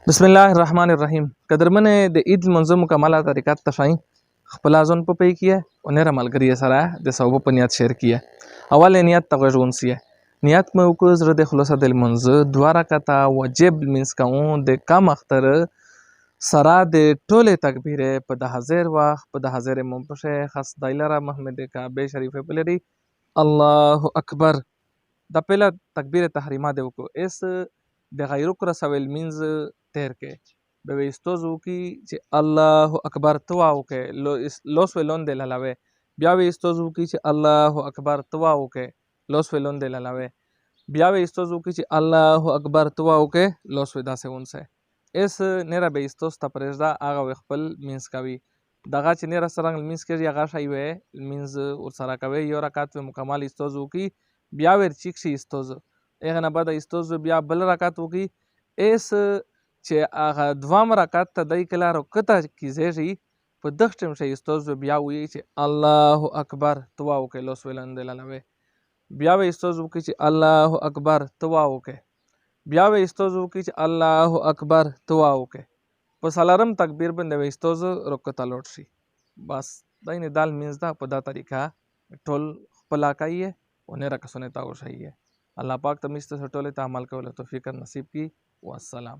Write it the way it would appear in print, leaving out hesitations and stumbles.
بسم الله الرحمن الرحیم. قدرمنې د عید لمونځه مکمله طریقه ته ښایي خپل اذان په پی کیه و نره ملګری سره د ثواب په نیت شیر کیه. اول نیت ته غوږ ونیسئ. نیت مو وکړو زړه د خلاصه د لمونځه 2 رکعته واجب لمونځ کوو د کم اختر سره د ټولې تکبیرې په د حاضر وخت په د حاضر مو پشه خاص دایلره محمد کعبه شریفه پلری الله اکبر. دا پهله تکبیر تحریمه دی وکړو اس د غیرو کر سویل مینز تیر کې به وستوزو کی چې الله اکبر توا وکې لوس ولون د لاله بیا وستوزو کی چې الله اکبر توا وکې لوس ولون د لاله بیا وستوزو کی چې الله اکبر توا وکې لوس ودا سونسه اس نره به استوس ته پرېږده هغه خپل مینز کوي دغه چې نره سرنګ مینز کې هغه شی وې مینز ور سره کوي یو رکعت مکمل استوزو کی بیا ور چیک شي استوزو هغه نه بعد استوزو بیا بل رکعت وکي اس چې هغه دوام رکعت ته دای کله رکعت کیږي په دغه ټیم شي استوزو بیا وی چې الله اکبر توا وکي لوس ولند لاله بیا وی استوزو کی چې الله اکبر توا وکي بیا وی استوزو کی چې الله اکبر توا وکي په سلام تکبیر باندې وی استوزو رکعت لوټ شي بس داینه دال مینز دا په دا طریقه ټول خپل کوي او نه رکسونه تا وشي الله پاک تمیسته ټوله ته عمل کول توفیق نصیب کی والسلام.